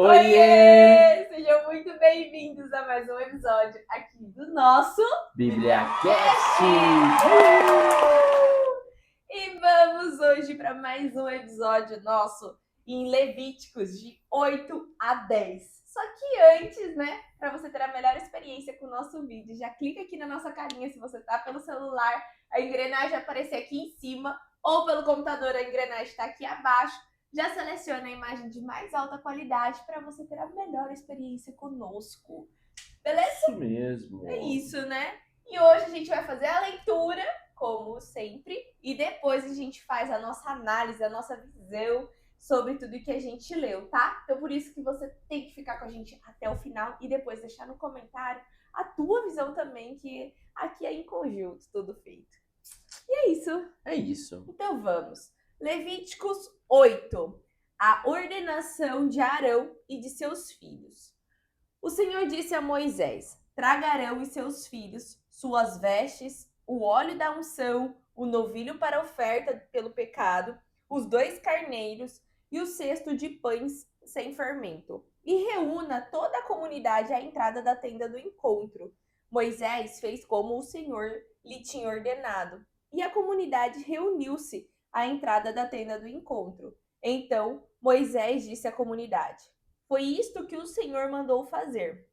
Oiê! Oiê! Sejam muito bem-vindos a mais um episódio aqui do nosso BíbliaCast! E vamos hoje para mais um episódio nosso em Levíticos de 8 a 10. Só que antes, né, para você ter a melhor experiência com o nosso vídeo, já clica aqui na nossa carinha se você tá pelo celular, a engrenagem aparecer aqui em cima, ou pelo computador, a engrenagem está aqui abaixo. Já seleciona a imagem de mais alta qualidade para você ter a melhor experiência conosco. Beleza? Isso mesmo. É isso, né? E hoje a gente vai fazer a leitura, como sempre, e depois a gente faz a nossa análise, a nossa visão sobre tudo que a gente leu, tá? Então por isso que você tem que ficar com a gente até o final e depois deixar no comentário a tua visão também, que aqui é em conjunto tudo feito. E é isso. É isso. Então vamos. Levíticos 8. A ordenação de Arão e de seus filhos. O Senhor disse a Moisés: traga Arão e seus filhos, suas vestes, o óleo da unção, o novilho para oferta pelo pecado, os 2 carneiros e o cesto de pães sem fermento. E reúna toda a comunidade à entrada da tenda do encontro. Moisés fez como o Senhor lhe tinha ordenado. E a comunidade reuniu-se à entrada da tenda do encontro. Então Moisés disse à comunidade: foi isto que o Senhor mandou fazer.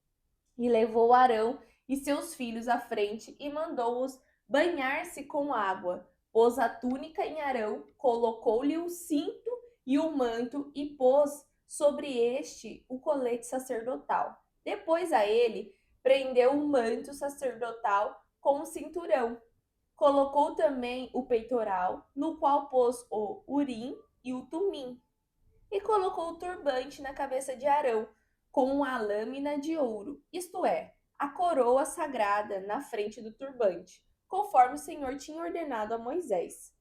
E levou Arão e seus filhos à frente e mandou-os banhar-se com água. Pôs a túnica em Arão, colocou-lhe o cinto e o manto e pôs sobre este o colete sacerdotal. Depois a ele prendeu o manto sacerdotal com o cinturão. Colocou também o peitoral, no qual pôs o urim e o tumim, e colocou o turbante na cabeça de Arão, com a lâmina de ouro, isto é, a coroa sagrada na frente do turbante, conforme o Senhor tinha ordenado a Moisés.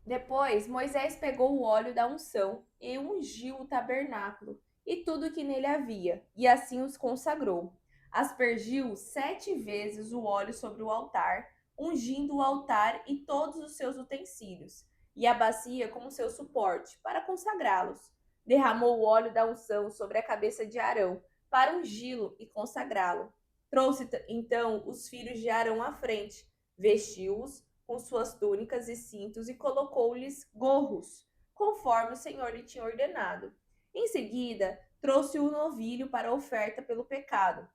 Depois Moisés pegou o óleo da unção e ungiu o tabernáculo e tudo que nele havia, e assim os consagrou. Aspergiu 7 vezes o óleo sobre o altar, ungindo o altar e todos os seus utensílios, e a bacia como seu suporte, para consagrá-los. Derramou o óleo da unção sobre a cabeça de Arão, para ungí-lo e consagrá-lo. Trouxe então os filhos de Arão à frente, vestiu-os com suas túnicas e cintos e colocou-lhes gorros, conforme o Senhor lhe tinha ordenado. Em seguida, trouxe o novilho para a oferta pelo pecado.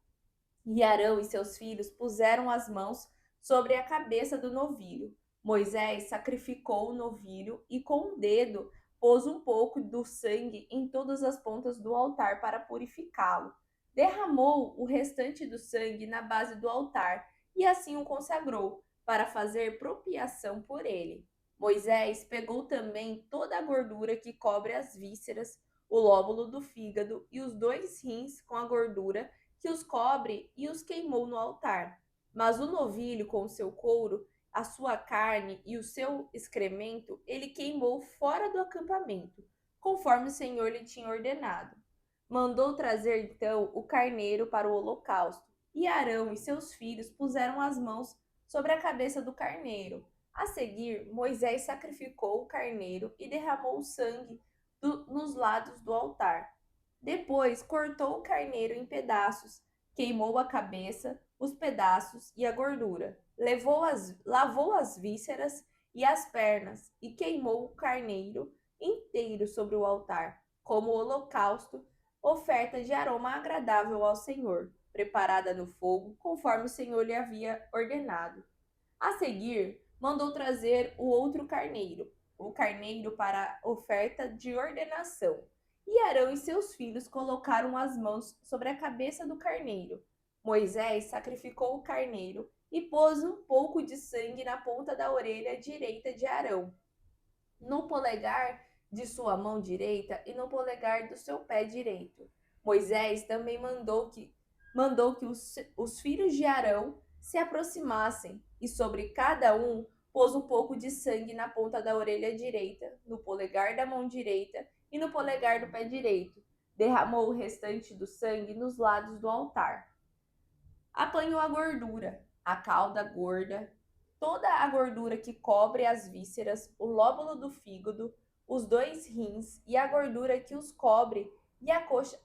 E Arão e seus filhos puseram as mãos sobre a cabeça do novilho. Moisés sacrificou o novilho e com o dedo pôs um pouco do sangue em todas as pontas do altar para purificá-lo. Derramou o restante do sangue na base do altar e assim o consagrou, para fazer propiação por ele. Moisés pegou também toda a gordura que cobre as vísceras, o lóbulo do fígado e os 2 rins com a gordura que os cobre e os queimou no altar. Mas o novilho com o seu couro, a sua carne e o seu excremento, ele queimou fora do acampamento, conforme o Senhor lhe tinha ordenado. Mandou trazer então o carneiro para o holocausto, e Arão e seus filhos puseram as mãos sobre a cabeça do carneiro. A seguir, Moisés sacrificou o carneiro e derramou o sangue nos lados do altar. Depois cortou o carneiro em pedaços, queimou a cabeça, os pedaços e a gordura, lavou as vísceras e as pernas e queimou o carneiro inteiro sobre o altar, como holocausto, oferta de aroma agradável ao Senhor, preparada no fogo, conforme o Senhor lhe havia ordenado. A seguir, mandou trazer o outro carneiro, o carneiro para oferta de ordenação. E Arão e seus filhos colocaram as mãos sobre a cabeça do carneiro. Moisés sacrificou o carneiro e pôs um pouco de sangue na ponta da orelha direita de Arão, no polegar de sua mão direita e no polegar do seu pé direito. Moisés também mandou que os filhos de Arão se aproximassem, e sobre cada um pôs um pouco de sangue na ponta da orelha direita, no polegar da mão direita e no polegar do pé direito. Derramou o restante do sangue nos lados do altar. Apanhou a gordura, a cauda gorda, toda a gordura que cobre as vísceras, o lóbulo do fígado, os 2 rins e a gordura que os cobre, e a coxa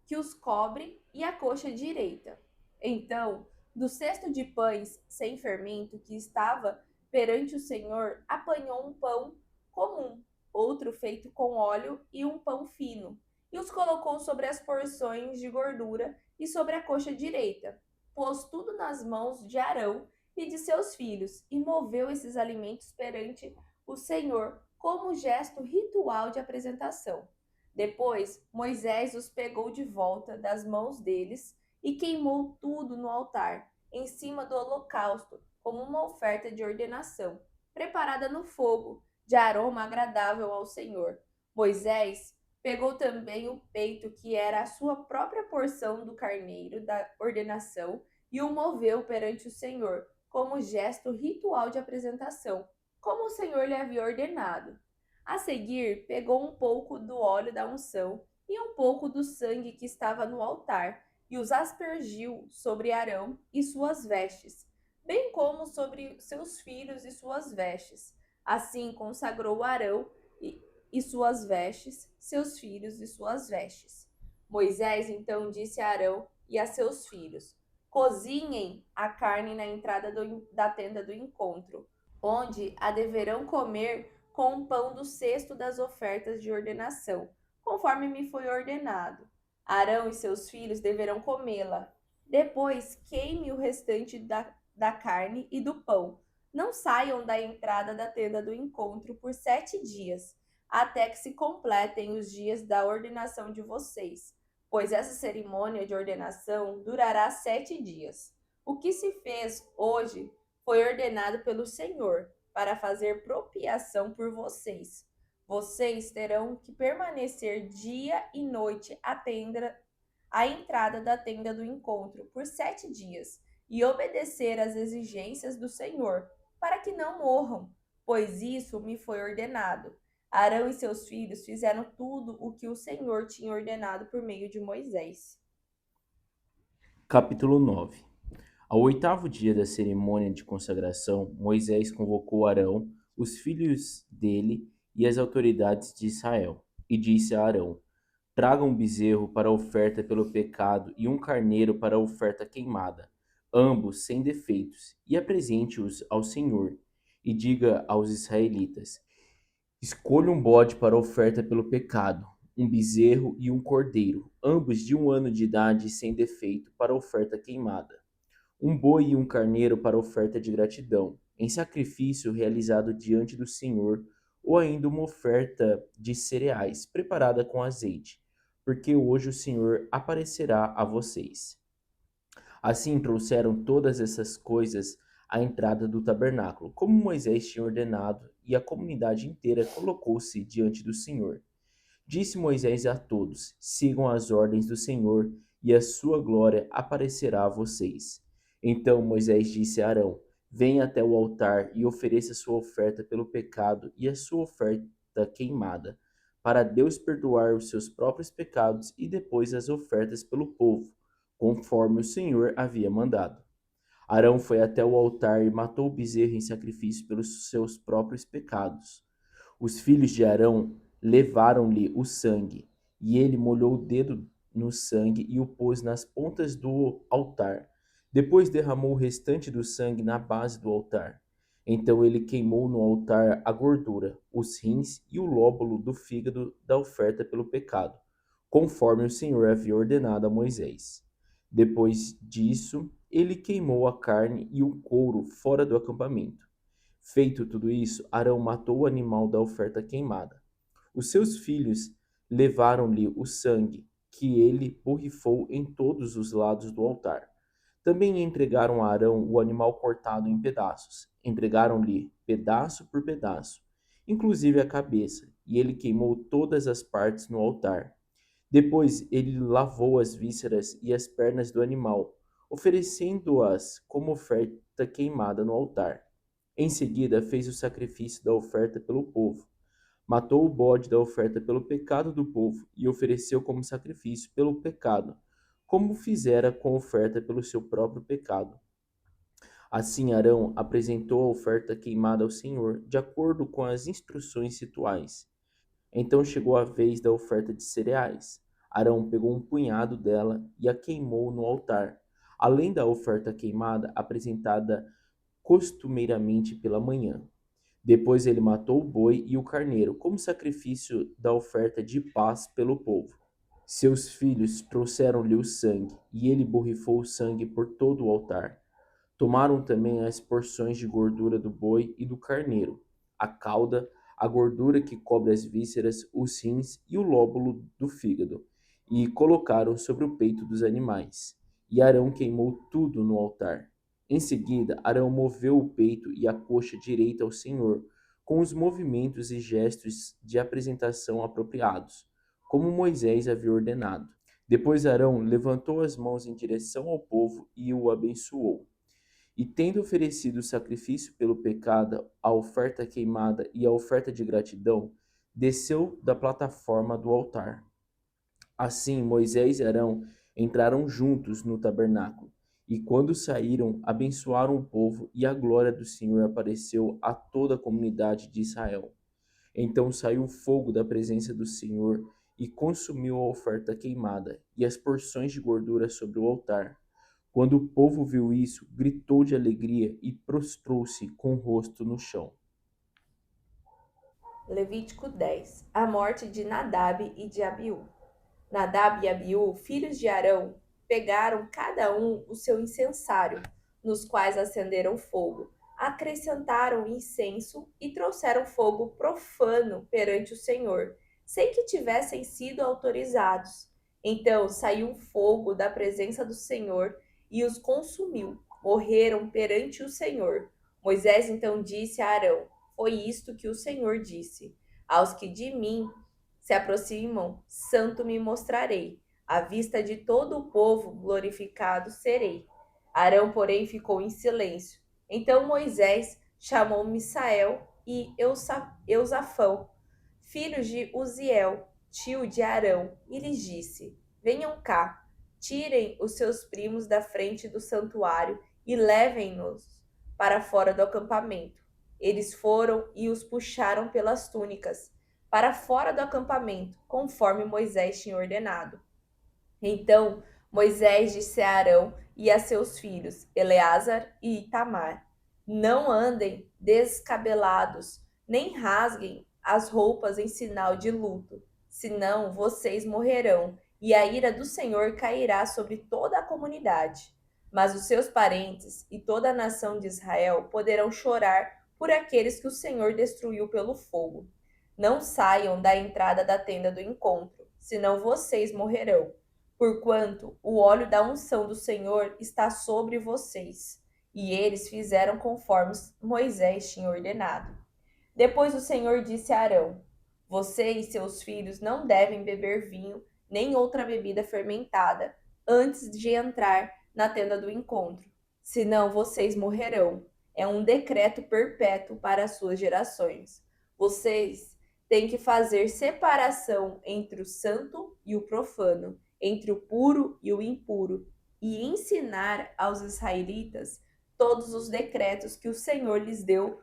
que os cobre e a coxa direita. Então, do cesto de pães sem fermento que estava perante o Senhor, apanhou um pão comum, outro feito com óleo e um pão fino, e os colocou sobre as porções de gordura e sobre a coxa direita. Pôs tudo nas mãos de Arão e de seus filhos, e moveu esses alimentos perante o Senhor como gesto ritual de apresentação. Depois, Moisés os pegou de volta das mãos deles e queimou tudo no altar, em cima do holocausto, como uma oferta de ordenação, preparada no fogo, de aroma agradável ao Senhor. Moisés pegou também o peito, que era a sua própria porção do carneiro da ordenação, e o moveu perante o Senhor, como gesto ritual de apresentação, como o Senhor lhe havia ordenado. A seguir, pegou um pouco do óleo da unção e um pouco do sangue que estava no altar, e os aspergiu sobre Arão e suas vestes, bem como sobre seus filhos e suas vestes. Assim consagrou Arão e suas vestes, seus filhos e suas vestes. Moisés então disse a Arão e a seus filhos: cozinhem a carne na entrada da tenda do encontro, onde a deverão comer com o pão do cesto das ofertas de ordenação, conforme me foi ordenado. Arão e seus filhos deverão comê-la. Depois queime o restante da carne e do pão. Não saiam da entrada da tenda do encontro por 7 dias, até que se completem os dias da ordenação de vocês, pois essa cerimônia de ordenação durará 7 dias. O que se fez hoje foi ordenado pelo Senhor para fazer propiação por vocês. Vocês terão que permanecer dia e noite à entrada da tenda do encontro por 7 dias e obedecer às exigências do Senhor, para que não morram, pois isso me foi ordenado. Arão e seus filhos fizeram tudo o que o Senhor tinha ordenado por meio de Moisés. Capítulo 9. Ao 8º dia da cerimônia de consagração, Moisés convocou Arão, os filhos dele e as autoridades de Israel, e disse a Arão: traga um bezerro para a oferta pelo pecado e um carneiro para a oferta queimada, ambos sem defeitos, e apresente-os ao Senhor. E diga aos israelitas: escolha um bode para a oferta pelo pecado, um bezerro e um cordeiro, ambos de 1 ano de idade e sem defeito, para a oferta queimada, um boi e um carneiro para oferta de gratidão, em sacrifício realizado diante do Senhor, ou ainda uma oferta de cereais, preparada com azeite, porque hoje o Senhor aparecerá a vocês. Assim trouxeram todas essas coisas à entrada do tabernáculo, como Moisés tinha ordenado, e a comunidade inteira colocou-se diante do Senhor. Disse Moisés a todos: sigam as ordens do Senhor, e a sua glória aparecerá a vocês. Então Moisés disse a Arão: venha até o altar e ofereça sua oferta pelo pecado e a sua oferta queimada, para Deus perdoar os seus próprios pecados, e depois as ofertas pelo povo, conforme o Senhor havia mandado. Arão foi até o altar e matou o bezerro em sacrifício pelos seus próprios pecados. Os filhos de Arão levaram-lhe o sangue, e ele molhou o dedo no sangue e o pôs nas pontas do altar. Depois derramou o restante do sangue na base do altar. Então ele queimou no altar a gordura, os rins e o lóbulo do fígado da oferta pelo pecado, conforme o Senhor havia ordenado a Moisés. Depois disso, ele queimou a carne e o couro fora do acampamento. Feito tudo isso, Arão matou o animal da oferta queimada. Os seus filhos levaram-lhe o sangue, que ele borrifou em todos os lados do altar. Também entregaram a Arão o animal cortado em pedaços. Entregaram-lhe pedaço por pedaço, inclusive a cabeça, e ele queimou todas as partes no altar. Depois ele lavou as vísceras e as pernas do animal, oferecendo-as como oferta queimada no altar. Em seguida, fez o sacrifício da oferta pelo povo. Matou o bode da oferta pelo pecado do povo e ofereceu como sacrifício pelo pecado, como fizera com a oferta pelo seu próprio pecado. Assim Arão apresentou a oferta queimada ao Senhor, de acordo com as instruções rituais. Então chegou a vez da oferta de cereais. Arão pegou um punhado dela e a queimou no altar, além da oferta queimada apresentada costumeiramente pela manhã. Depois ele matou o boi e o carneiro, como sacrifício da oferta de paz pelo povo. Seus filhos trouxeram-lhe o sangue, e ele borrifou o sangue por todo o altar. Tomaram também as porções de gordura do boi e do carneiro, a cauda, a gordura que cobre as vísceras, os rins e o lóbulo do fígado, e colocaram sobre o peito dos animais. E Arão queimou tudo no altar. Em seguida, Arão moveu o peito e a coxa direita ao Senhor, com os movimentos e gestos de apresentação apropriados, como Moisés havia ordenado. Depois Arão levantou as mãos em direção ao povo e o abençoou. E tendo oferecido o sacrifício pelo pecado, a oferta queimada e a oferta de gratidão, desceu da plataforma do altar. Assim Moisés e Arão entraram juntos no tabernáculo, e quando saíram, abençoaram o povo, e a glória do Senhor apareceu a toda a comunidade de Israel. Então saiu fogo da presença do Senhor e consumiu a oferta queimada e as porções de gordura sobre o altar. Quando o povo viu isso, gritou de alegria e prostrou-se com o rosto no chão. Levítico 10. A morte de Nadab e de Abiú. Nadab e Abiú, filhos de Arão, pegaram cada um o seu incensário, nos quais acenderam fogo, acrescentaram incenso e trouxeram fogo profano perante o Senhor, sem que tivessem sido autorizados. Então saiu fogo da presença do Senhor e os consumiu. Morreram perante o Senhor. Moisés então disse a Arão: Foi isto que o Senhor disse: Aos que de mim se aproximam, santo me mostrarei. À vista de todo o povo, glorificado serei. Arão, porém, ficou em silêncio. Então Moisés chamou Misael e Eusafão, filhos de Uziel, tio de Arão, e lhes disse: Venham cá, tirem os seus primos da frente do santuário e levem-nos para fora do acampamento. Eles foram e os puxaram pelas túnicas para fora do acampamento, conforme Moisés tinha ordenado. Então Moisés disse a Arão e a seus filhos, Eleazar e Itamar: Não andem descabelados, nem rasguem as roupas em sinal de luto, senão vocês morrerão, e a ira do Senhor cairá sobre toda a comunidade. Mas os seus parentes e toda a nação de Israel poderão chorar por aqueles que o Senhor destruiu pelo fogo. Não saiam da entrada da tenda do encontro, senão vocês morrerão, porquanto o óleo da unção do Senhor está sobre vocês. E eles fizeram conforme Moisés tinha ordenado. Depois o Senhor disse a Arão: Você e seus filhos não devem beber vinho nem outra bebida fermentada antes de entrar na tenda do encontro, senão vocês morrerão. É um decreto perpétuo para as suas gerações. Vocês têm que fazer separação entre o santo e o profano, entre o puro e o impuro, e ensinar aos israelitas todos os decretos que o Senhor lhes deu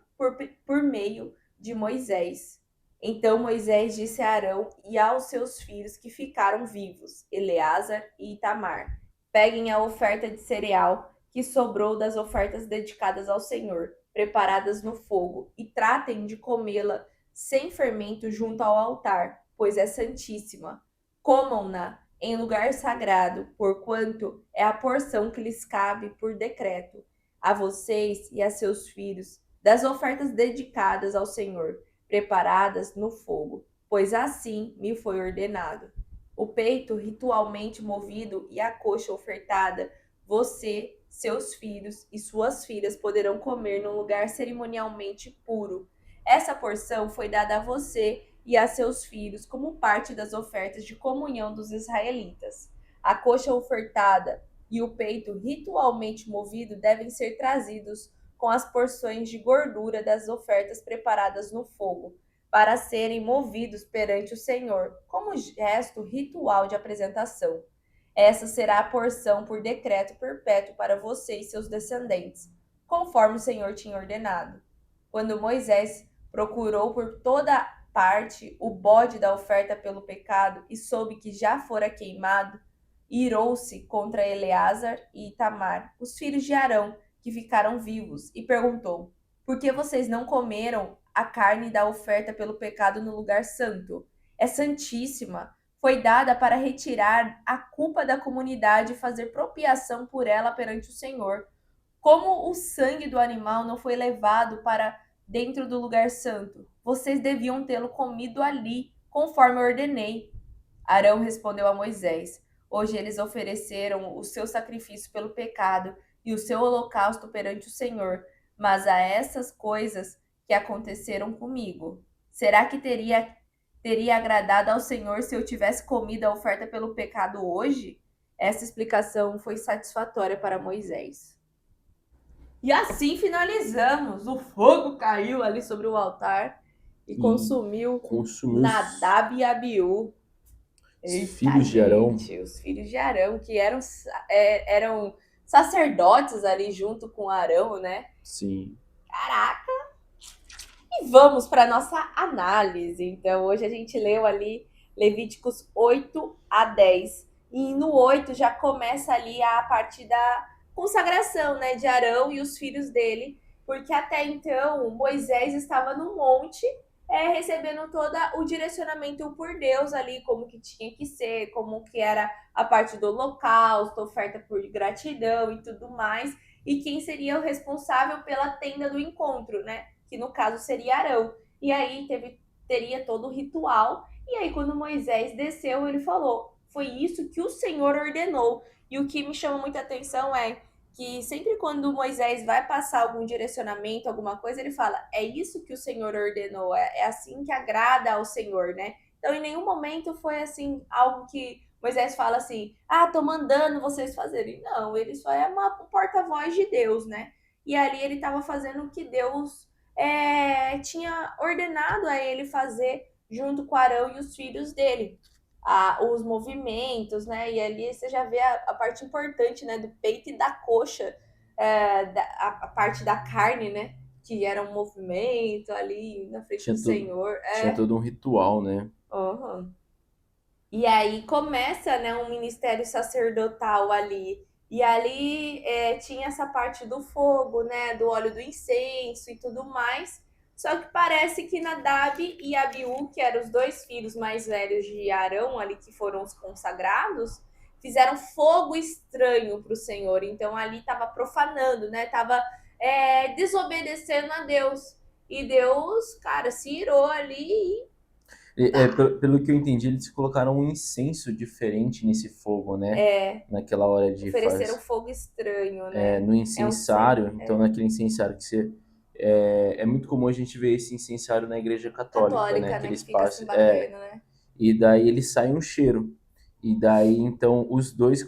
por meio de Moisés. Então Moisés disse a Arão e aos seus filhos que ficaram vivos, Eleazar e Itamar: Peguem a oferta de cereal que sobrou das ofertas dedicadas ao Senhor, preparadas no fogo, e tratem de comê-la sem fermento junto ao altar, pois é santíssima. Comam-na em lugar sagrado, porquanto é a porção que lhes cabe por decreto, a vocês e a seus filhos, das ofertas dedicadas ao Senhor, preparadas no fogo, pois assim me foi ordenado. O peito ritualmente movido e a coxa ofertada, você, seus filhos e suas filhas poderão comer num lugar cerimonialmente puro. Essa porção foi dada a você e a seus filhos como parte das ofertas de comunhão dos israelitas. A coxa ofertada e o peito ritualmente movido devem ser trazidos com as porções de gordura das ofertas preparadas no fogo, para serem movidos perante o Senhor, como gesto ritual de apresentação. Essa será a porção por decreto perpétuo para você e seus descendentes, conforme o Senhor tinha ordenado. Quando Moisés procurou por toda parte o bode da oferta pelo pecado e soube que já fora queimado, irou-se contra Eleazar e Itamar, os filhos de Arão, que ficaram vivos, e perguntou: Por que vocês não comeram a carne da oferta pelo pecado no lugar santo? É santíssima. Foi dada para retirar a culpa da comunidade e fazer propiação por ela perante o Senhor. Como o sangue do animal não foi levado para dentro do lugar santo, vocês deviam tê-lo comido ali, conforme eu ordenei. Arão respondeu a Moisés: Hoje eles ofereceram o seu sacrifício pelo pecado e o seu holocausto perante o Senhor, mas a essas coisas que aconteceram comigo. Será que teria agradado ao Senhor se eu tivesse comido a oferta pelo pecado hoje? Essa explicação foi satisfatória para Moisés. E assim finalizamos. O fogo caiu ali sobre o altar e consumiu Nadab e Abiú. Os filhos de Arão. Os filhos de Arão, que eram sacerdotes ali junto com Arão, né? Sim. Caraca! E vamos para nossa análise. Então, hoje a gente leu ali Levíticos 8 a 10. E no 8 já começa ali a parte da consagração, né, de Arão e os filhos dele, porque até então Moisés estava no monte recebendo todo o direcionamento por Deus ali, como que tinha que ser, como que era a parte do holocausto, oferta por gratidão e tudo mais, e quem seria o responsável pela tenda do encontro, né? Que no caso seria Arão. E aí teria todo o ritual, e aí quando Moisés desceu, ele falou, foi isso que o Senhor ordenou. E o que me chama muita atenção é que sempre quando Moisés vai passar algum direcionamento, alguma coisa, ele fala, é isso que o Senhor ordenou, é assim que agrada ao Senhor, né? Então, em nenhum momento foi assim, algo que Moisés fala assim, tô mandando vocês fazerem. Não, ele só é um porta-voz de Deus, né? E ali ele estava fazendo o que Deus tinha ordenado a ele fazer junto com Arão e os filhos dele. Os movimentos, né? E ali você já vê a parte importante, né? Do peito e da coxa, a parte da carne, né? Que era um movimento ali na frente do Senhor. Tinha todo um ritual, né? Uhum. E aí começa, né, um ministério sacerdotal ali. E ali tinha essa parte do fogo, né? Do óleo do incenso e tudo mais. Só que parece que Nadab e Abiú, que eram os dois filhos mais velhos de Arão, ali que foram os consagrados, fizeram fogo estranho para o Senhor. Então ali estava profanando, né? Estava desobedecendo a Deus. E Deus, cara, se irou ali pelo que eu entendi, eles colocaram um incenso diferente nesse fogo, né? Naquela hora de ofereceram fogo estranho, né? No incensário, então naquele incensário que você... É muito comum a gente ver esse incensário na igreja católica, né? Que eles fica assim batendo, né? E daí ele sai um cheiro. E daí, então, os dois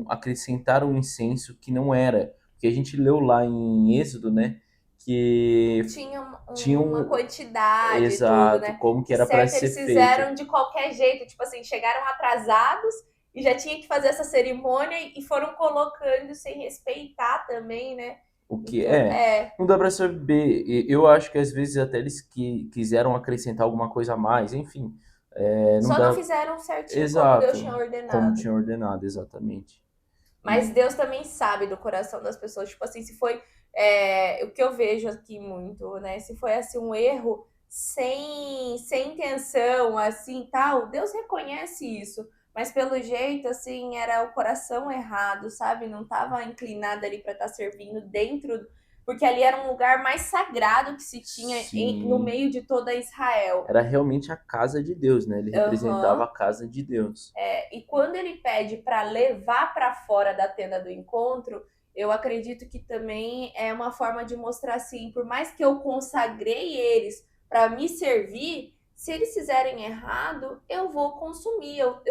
acrescentaram um incenso que não era. Porque a gente leu lá em Êxodo, né? Que tinha uma quantidade e tudo, né? Como que era para ser eles feito. fizeram de qualquer jeito, tipo assim, chegaram atrasados e já tinha que fazer essa cerimônia e foram colocando sem respeitar também, né? O que não dá para saber. Eu acho que às vezes até eles quiseram acrescentar alguma coisa a mais, enfim. Não fizeram certinho Exato, como Deus tinha ordenado. Como tinha ordenado, exatamente. Mas Deus também sabe do coração das pessoas. Tipo assim, se foi o que eu vejo aqui muito, né? Se foi assim um erro sem intenção, assim, tal, Deus reconhece isso. Mas pelo jeito, assim, era o coração errado, sabe? Não estava inclinado ali para estar servindo dentro, porque ali era um lugar mais sagrado que se tinha no meio de toda Israel. Era realmente a casa de Deus, né? Ele representava a casa de Deus. E quando ele pede para levar para fora da tenda do encontro, eu acredito que também é uma forma de mostrar assim, por mais que eu consagrei eles para me servir, se eles fizerem errado, eu vou consumir. Eu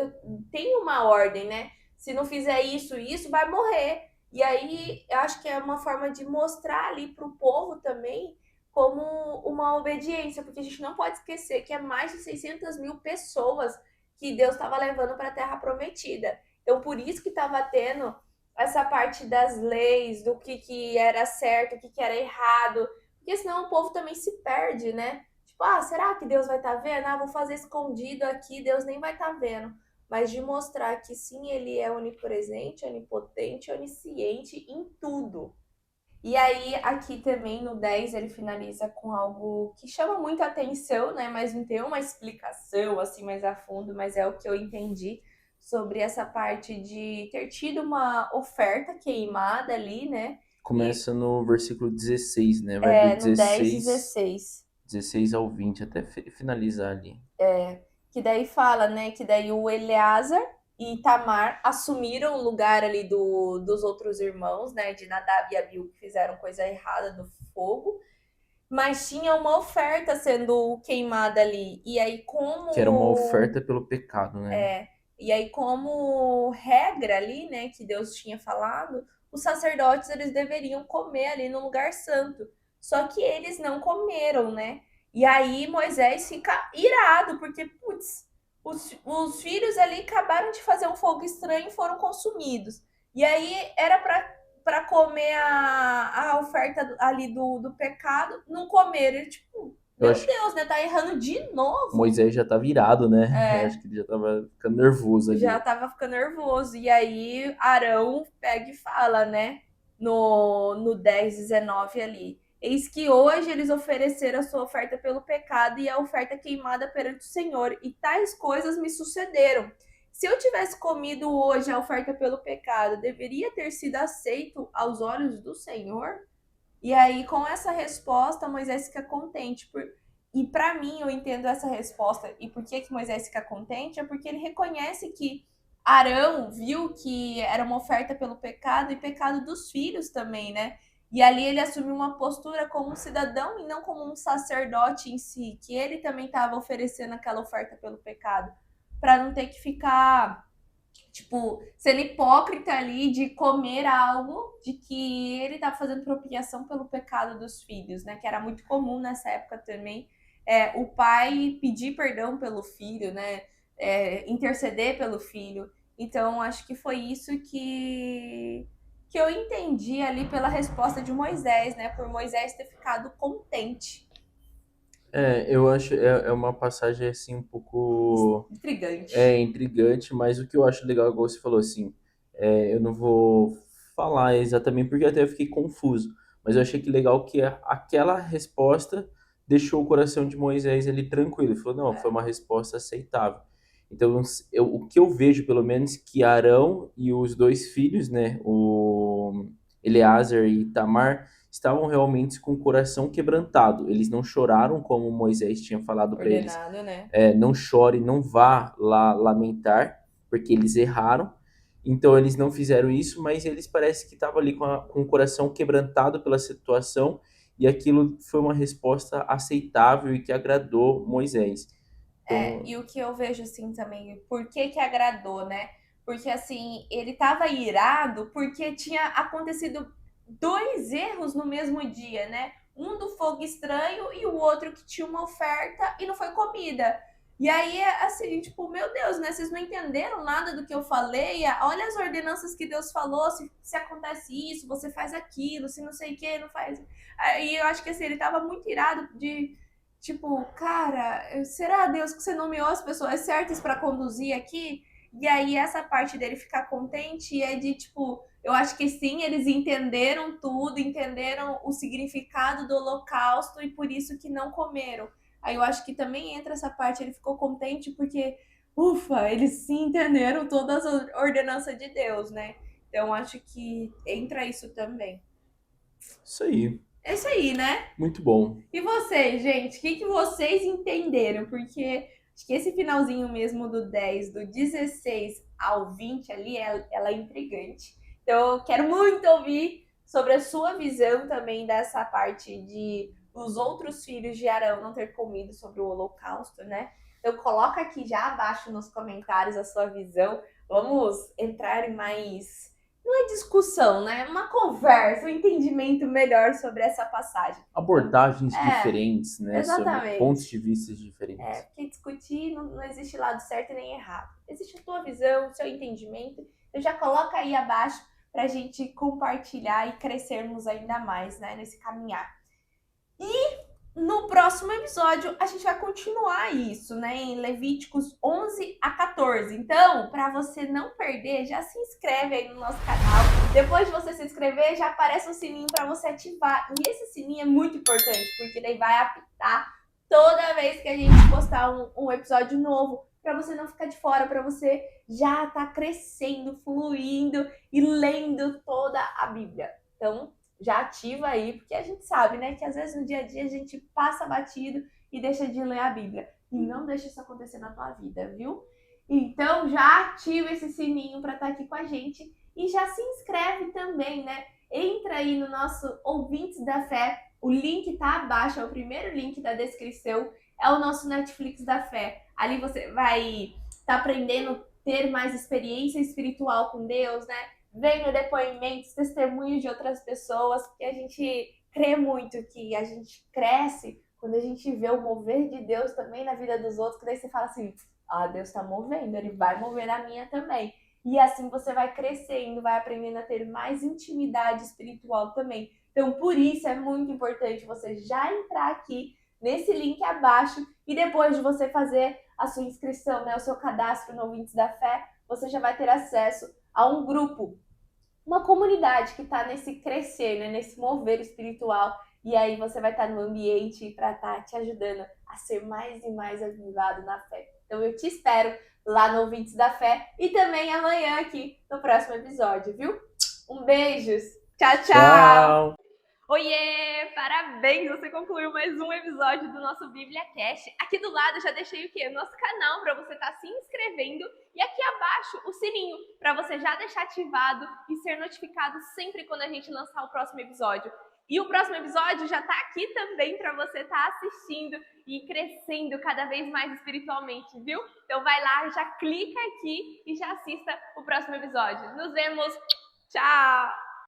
tenho uma ordem, né? Se não fizer isso, vai morrer. E aí, eu acho que é uma forma de mostrar ali para o povo também como uma obediência, porque a gente não pode esquecer que é mais de 600 mil pessoas que Deus estava levando para a Terra Prometida. Então, por isso que estava tendo essa parte das leis, do que era certo, o que era errado, porque senão o povo também se perde, né? Tipo, será que Deus vai estar vendo? Vou fazer escondido aqui, Deus nem vai estar vendo. Mas de mostrar que sim, ele é onipresente, onipotente, onisciente em tudo. E aí, aqui também no 10 ele finaliza com algo que chama muita atenção, né? Mas não tem uma explicação assim mais a fundo, mas é o que eu entendi sobre essa parte de ter tido uma oferta queimada ali, né? E Começa no versículo 16, né? Vai do no 10, 16, 16. 16 ao 20, até finalizar ali. Que daí fala, né? Que daí o Eleazar e Tamar assumiram o lugar ali dos outros irmãos, né? De Nadab e Abiú, que fizeram coisa errada no fogo. Mas tinha uma oferta sendo queimada ali. E aí, Que era uma como. oferta pelo pecado, né? E aí, como regra ali, né, que Deus tinha falado, os sacerdotes eles deveriam comer ali no lugar santo. Só que eles não comeram, né? E aí Moisés fica irado, porque, putz, os filhos ali acabaram de fazer um fogo estranho e foram consumidos. E aí era para comer a oferta ali do pecado, não comeram. Ele, tipo, Eu meu acho que Deus, né? Tá errando de novo. Moisés já tá virado, né? Eu acho que ele já tava ficando nervoso Já ali. tava ficando nervoso. E aí Arão pega e fala, né? No 10:19 ali. Eis que hoje eles ofereceram a sua oferta pelo pecado e a oferta queimada perante o Senhor, e tais coisas me sucederam. Se eu tivesse comido hoje a oferta pelo pecado, deveria ter sido aceito aos olhos do Senhor? E aí, com essa resposta, Moisés fica contente. E para mim, eu entendo essa resposta. E por que Moisés fica contente? É porque ele reconhece que Arão viu que era uma oferta pelo pecado e pecado dos filhos também, né? E ali ele assumiu uma postura como um cidadão e não como um sacerdote em si, que ele também estava oferecendo aquela oferta pelo pecado, para não ter que ficar tipo, sendo hipócrita ali de comer algo de que ele tá fazendo propiação pelo pecado dos filhos, né? Que era muito comum nessa época também. O pai pedir perdão pelo filho, né? Interceder pelo filho. Então, acho que foi isso que eu entendi ali pela resposta de Moisés, né? Por Moisés ter ficado contente. Eu acho é uma passagem assim um pouco Intrigante. intrigante, mas o que eu acho legal, igual você falou assim, eu não vou falar exatamente porque até eu fiquei confuso, mas eu achei que legal que aquela resposta deixou o coração de Moisés ali tranquilo. Ele falou, não, foi uma resposta aceitável. Então, o que eu vejo, pelo menos, que Arão e os dois filhos, né, o Eleazar e Tamar, estavam realmente com o coração quebrantado. Eles não choraram como Moisés tinha falado para eles, Ordenado, né? não chore, não vá lá lamentar, porque eles erraram. Então eles não fizeram isso, mas eles parece que estavam ali com o coração quebrantado pela situação, e aquilo foi uma resposta aceitável e que agradou Moisés. Então, E o que eu vejo assim também, por que que agradou, né? Porque assim, ele tava irado porque tinha acontecido dois erros no mesmo dia, né? Um do fogo estranho e o outro que tinha uma oferta e não foi comida. E aí, assim, tipo, meu Deus, né? Vocês não entenderam nada do que eu falei? Olha as ordenanças que Deus falou, se acontece isso, você faz aquilo, se não sei o que, não faz. Aí eu acho que assim, ele tava muito irado de tipo, cara, será Deus que você nomeou as pessoas certas para conduzir aqui? E aí essa parte dele ficar contente é de tipo, eu acho que sim, eles entenderam tudo, entenderam o significado do holocausto e por isso que não comeram. Aí eu acho que também entra essa parte, ele ficou contente porque, ufa, eles sim entenderam todas as ordenanças de Deus, né? Então acho que entra isso também. isso aí, É isso aí, né? muito bom. E vocês, gente, o que vocês entenderam? Porque acho que esse finalzinho mesmo do 10, do 16 ao 20 ali, ela é intrigante. Então, eu quero muito ouvir sobre a sua visão também dessa parte de os outros filhos de Arão não ter comido sobre o holocausto, né? Então, coloca aqui já abaixo nos comentários a sua visão. Vamos entrar em mais não é discussão, né? Uma conversa, um entendimento melhor sobre essa passagem. Então, Abordagens diferentes, né, sobre pontos exatamente. de vista diferentes. Porque discutir não existe lado certo e nem errado. Existe a tua visão, o seu entendimento. Então já coloca aí abaixo para a gente compartilhar e crescermos ainda mais, né, nesse caminhar. no próximo episódio, a gente vai continuar isso, né? Em Levíticos 11 a 14. Então, para você não perder, já se inscreve aí no nosso canal. Depois de você se inscrever, já aparece um sininho para você ativar. E esse sininho é muito importante, porque daí vai apitar toda vez que a gente postar um episódio novo, para você não ficar de fora, para você já estar crescendo, fluindo e lendo toda a Bíblia. Então, já ativa aí, porque a gente sabe, né, que às vezes no dia a dia a gente passa batido e deixa de ler a Bíblia. E não deixa isso acontecer na tua vida, viu? Então já ativa esse sininho para estar aqui com a gente e já se inscreve também, né? Entra aí no nosso Ouvintes da Fé. O link tá abaixo, é o primeiro link da descrição. É o nosso Netflix da Fé. Ali você vai estar aprendendo a ter mais experiência espiritual com Deus, né? Vendo depoimentos, testemunhos de outras pessoas, porque a gente crê muito que a gente cresce quando a gente vê o mover de Deus também na vida dos outros, que daí você fala assim, Deus está movendo, Ele vai mover na minha também. E assim você vai crescendo, vai aprendendo a ter mais intimidade espiritual também. Então, por isso é muito importante você já entrar aqui nesse link abaixo e depois de você fazer a sua inscrição, né, o seu cadastro no Ouvintes da Fé, você já vai ter acesso a um grupo, uma comunidade que está nesse crescer, né, nesse mover espiritual. E aí você vai estar no ambiente para estar te ajudando a ser mais e mais avivado na fé. Então eu te espero lá no Ouvintes da Fé e também amanhã aqui no próximo episódio, viu? Um beijos. Tchau, tchau. Tchau! Oiê! Parabéns! Você concluiu mais um episódio do nosso Bíblia Cast. Aqui do lado eu já deixei o quê? O nosso canal para você estar se inscrevendo e aqui abaixo o sininho para você já deixar ativado e ser notificado sempre quando a gente lançar o próximo episódio. E o próximo episódio já está aqui também para você estar assistindo e crescendo cada vez mais espiritualmente, viu? Então vai lá, já clica aqui e já assista o próximo episódio. Nos vemos! Tchau!